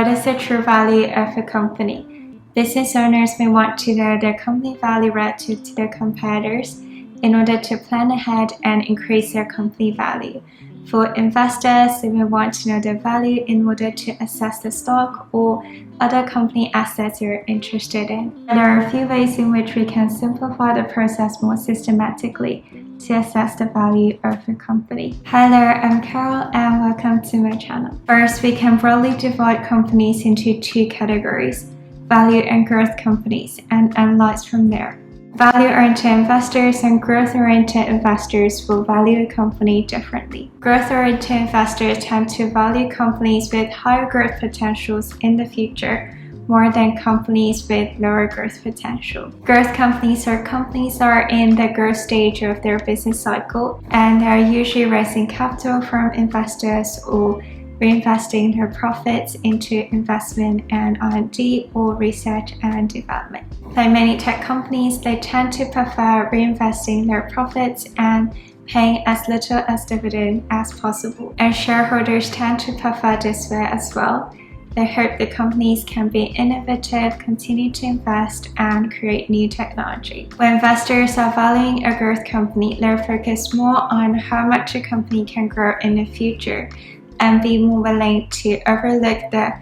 What is the true value of a company? Business owners may want to know their company value relative to their competitors in order to plan ahead and increase their company value. For investors, they may want to know their value in order to assess the stock or other company assets you're interested in. There are a few ways in which we can simplify the process more systematically to assess the value of a company. Hi there, I'm Carol and welcome to my channel. First, we can broadly divide companies into two categories: value and growth companies, and analyze from there. Value-oriented investors and growth-oriented investors will value a company differently. Growth-oriented investors tend to value companies with higher growth potentials in the future more than companies with lower growth potential. Growth companies are companies that are in the growth stage of their business cycle, and they are usually raising capital from investors or reinvesting their profits into investment and R&D or research and development. Like many tech companies, they tend to prefer reinvesting their profits and paying as little as dividend as possible. And shareholders tend to prefer this way as well. They hope the companies can be innovative, continue to invest, and create new technology. When investors are valuing a growth company, they're focused more on how much a company can grow in the future and be more willing to overlook the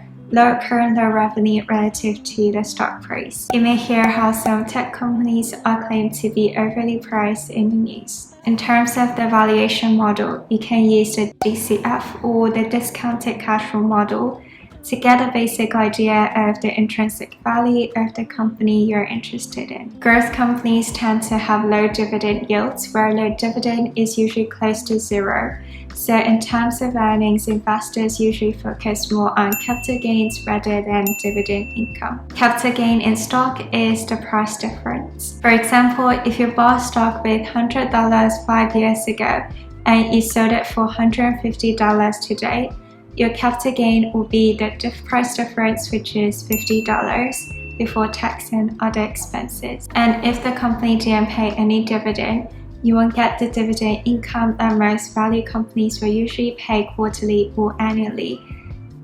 current low revenue relative to the stock price. You may hear how some tech companies are claimed to be overly priced in the news. In terms of the valuation model, you can use the DCF or the discounted cash flow model to get a basic idea of the intrinsic value of the company you're interested in. Growth companies tend to have low dividend yields, where low dividend is usually close to zero. So in terms of earnings, investors usually focus more on capital gains rather than dividend income. Capital gain in stock is the price difference. For example, if you bought stock with $100 5 years ago and you sold it for $150 today, your capital gain will be the price difference, which is $50 before tax and other expenses. And if the company didn't pay any dividend, you won't get the dividend income that most value companies will usually pay quarterly or annually,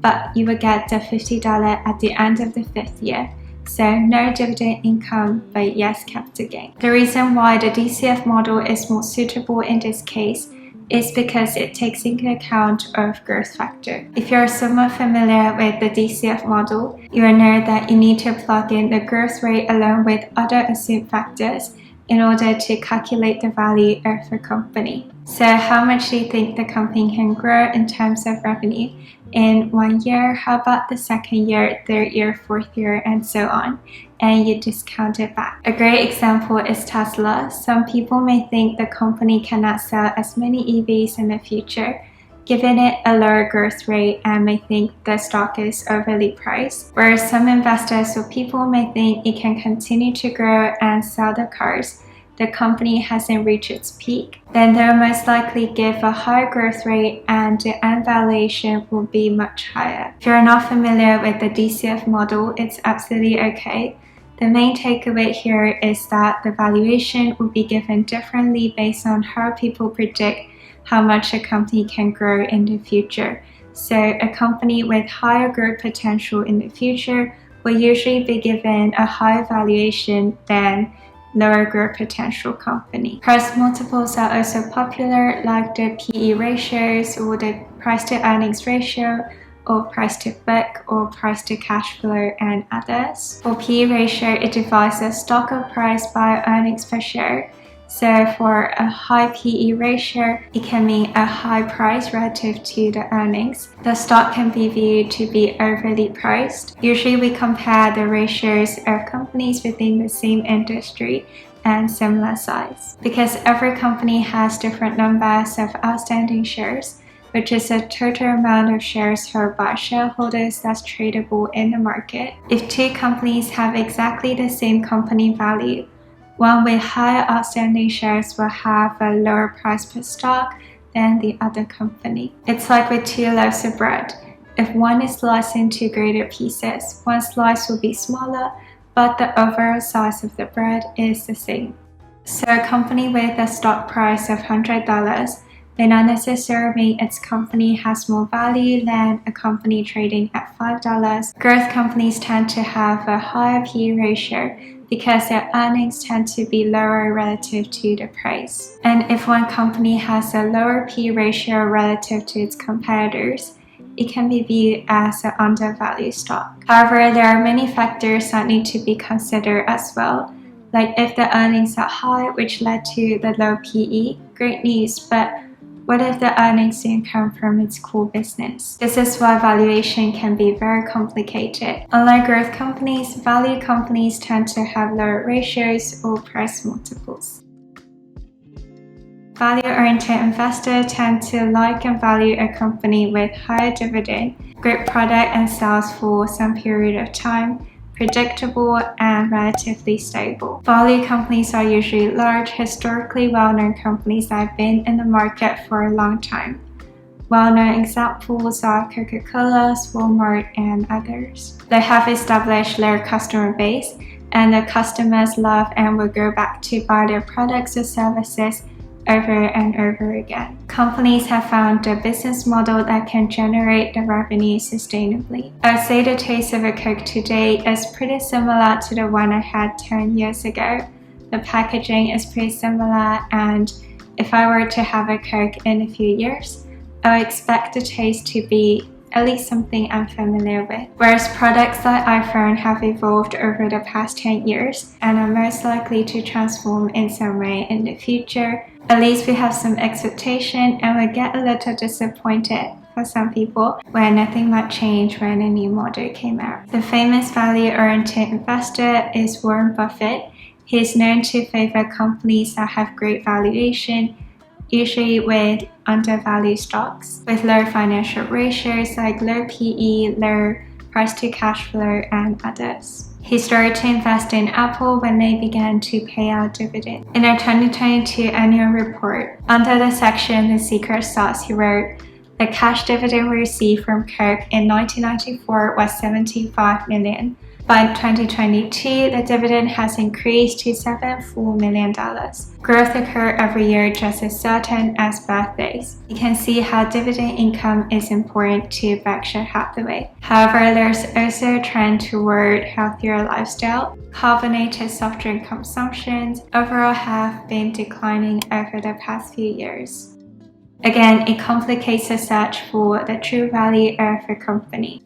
but you will get the $50 at the end of the 5th year. So no dividend income, but yes capital gain. The reason why the DCF model is more suitable in this case is because it takes into account of growth factor. If you're somewhat familiar with the DCF model, you will know that you need to plug in the growth rate along with other assumed factors in order to calculate the value of a company. So how much do you think the company can grow in terms of revenue in 1 year? How about the 2nd year, 3rd year, 4th year, and so on? And you discount it back. A great example is Tesla. Some people may think the company cannot sell as many EVs in the future, given it a lower growth rate, and may think the stock is overly priced. Whereas some investors or people may think it can continue to grow and sell the cars, the company hasn't reached its peak, then they'll most likely give a higher growth rate and the end valuation will be much higher. If you're not familiar with the DCF model, it's absolutely okay. The main takeaway here is that the valuation will be given differently based on how people predict how much a company can grow in the future. So a company with higher growth potential in the future will usually be given a higher valuation than lower growth potential company. Price multiples are also popular, like the PE ratios or the price to earnings ratio, or price to book, or price to cash flow, and others. For PE ratio, it divides the stock price by earnings per share. So for a high PE ratio, it can mean a high price relative to the earnings. The stock can be viewed to be overly priced. Usually we compare the ratios of companies within the same industry and similar size. Because every company has different numbers of outstanding shares, which is the total amount of shares held by shareholders that's tradable in the market. If two companies have exactly the same company value, one with higher outstanding shares will have a lower price per stock than the other company. It's like with two loaves of bread. If one is sliced into greater pieces, one slice will be smaller, but the overall size of the bread is the same. So a company with a stock price of $100 may not necessarily mean its company has more value than a company trading at $5. Growth companies tend to have a higher PE ratio because their earnings tend to be lower relative to the price. And if one company has a lower PE ratio relative to its competitors, it can be viewed as an undervalued stock. However, there are many factors that need to be considered as well. Like if the earnings are high, which led to the low PE, great news, but what if the earnings didn't come from its core business? This is why valuation can be very complicated. Unlike growth companies, value companies tend to have lower ratios or price multiples. Value-oriented investors tend to like and value a company with higher dividend, great product and sales for some period of time, predictable and relatively stable. Value companies are usually large, historically well-known companies that have been in the market for a long time. Well-known examples are Coca-Cola, Walmart, and others. They have established their customer base, and the customers love and will go back to buy their products or services over and over again. Companies have found a business model that can generate the revenue sustainably. I'd say the taste of a Coke today is pretty similar to the one I had 10 years ago. The packaging is pretty similar, and if I were to have a Coke in a few years, I would expect the taste to be at least something I'm familiar with. Whereas products like iPhone have evolved over the past 10 years and are most likely to transform in some way in the future, at least we have some expectation and we get a little disappointed for some people when nothing might change when a new model came out. The famous value-oriented investor is Warren Buffett. He is known to favor companies that have great valuation, usually with undervalued stocks, with low financial ratios like low PE, low price to cash flow, and others. He started to invest in Apple when they began to pay out dividends. In their 2022 annual report, under the section The Secret Sauce, he wrote, "The cash dividend we received from Coke in 1994 was $75 million. By 2022, the dividend has increased to $7 million. Growth occurs every year just as certain as birthdays." You can see how dividend income is important to Berkshire Hathaway. However, there's also a trend toward healthier lifestyle. Carbonated soft drink consumptions overall have been declining over the past few years. Again, it complicates the search for the true value of a company.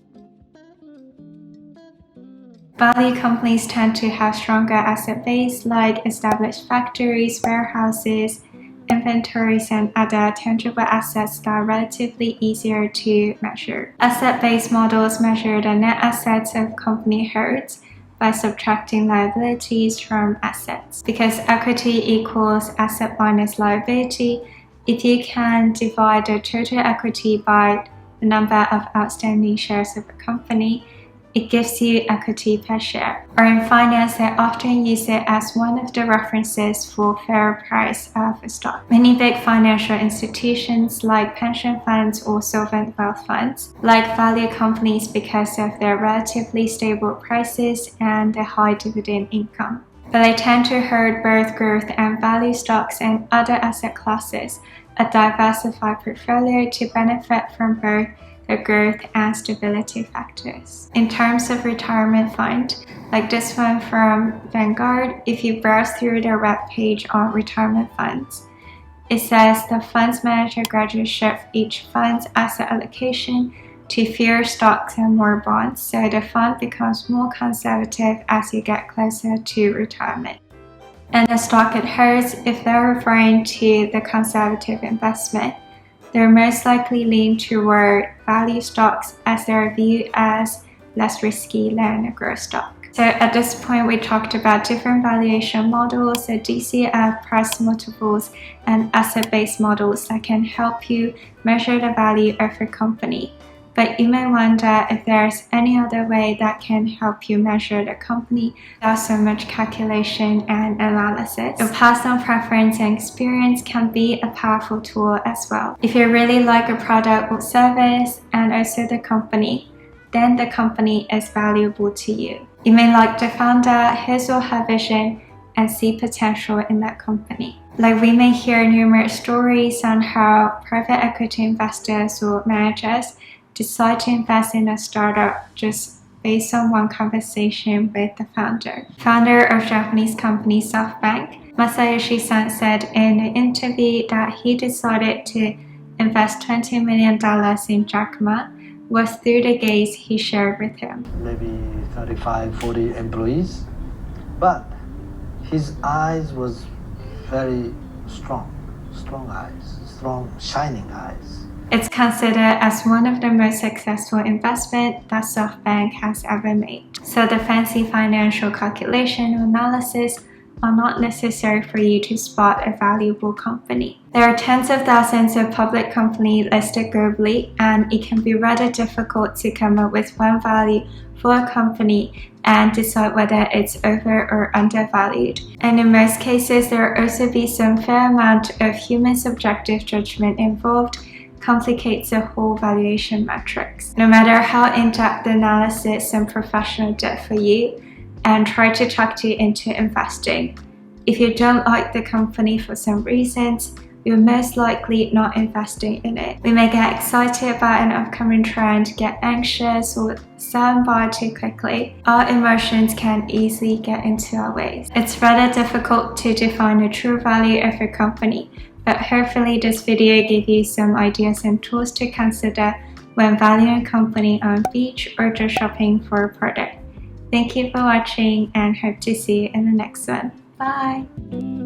Value companies tend to have stronger asset base like established factories, warehouses, inventories, and other tangible assets that are relatively easier to measure. Asset-based models measure the net assets of company holds by subtracting liabilities from assets. Because equity equals asset minus liability, if you can divide the total equity by the number of outstanding shares of a company, it gives you equity per share. Or in finance, they often use it as one of the references for fair price of a stock. Many big financial institutions like pension funds or sovereign wealth funds like value companies because of their relatively stable prices and their high dividend income. But they tend to hold both growth and value stocks and other asset classes, a diversified portfolio to benefit from both the growth and stability factors. In terms of retirement fund, like this one from Vanguard, if you browse through their web page on retirement funds, it says the fund's manager gradually shifts each fund's asset allocation to fewer stocks and more bonds, so the fund becomes more conservative as you get closer to retirement. And the stock it holds, if they're referring to the conservative investment, they're most likely lean toward value stocks as they're viewed as less risky than a growth stock. So at this point, we talked about different valuation models, the DCF, price multiples, and asset-based models that can help you measure the value of a company. But you may wonder if there's any other way that can help you measure the company without so much calculation and analysis. Your personal preference and experience can be a powerful tool as well. If you really like a product or service and also the company, then the company is valuable to you. You may like the founder, his or her vision, and see potential in that company. Like, we may hear numerous stories on how private equity investors or managers decide to invest in a startup just based on one conversation with the founder of Japanese company SoftBank. Masayoshi Son said in an interview that he decided to invest $20 million in Jack Ma was through the gaze he shared with him. Maybe 35, 40 employees, but his eyes was very strong eyes, strong, shining eyes. It's considered as one of the most successful investments that SoftBank has ever made. So the fancy financial calculation or analysis are not necessary for you to spot a valuable company. There are tens of thousands of public companies listed globally, and it can be rather difficult to come up with one value for a company and decide whether it's over or undervalued. And in most cases, there will also be some fair amount of human subjective judgment involved, complicates the whole valuation metrics. No matter how in-depth the analysis some professional did for you and try to talk you into investing, if you don't like the company for some reasons, you're most likely not investing in it. We may get excited about an upcoming trend, get anxious, or sell and buy too quickly. Our emotions can easily get into our ways. It's rather difficult to define the true value of a company, but hopefully this video gave you some ideas and tools to consider when valuing a company on Beach or just shopping for a product. Thank you for watching and hope to see you in the next one. Bye!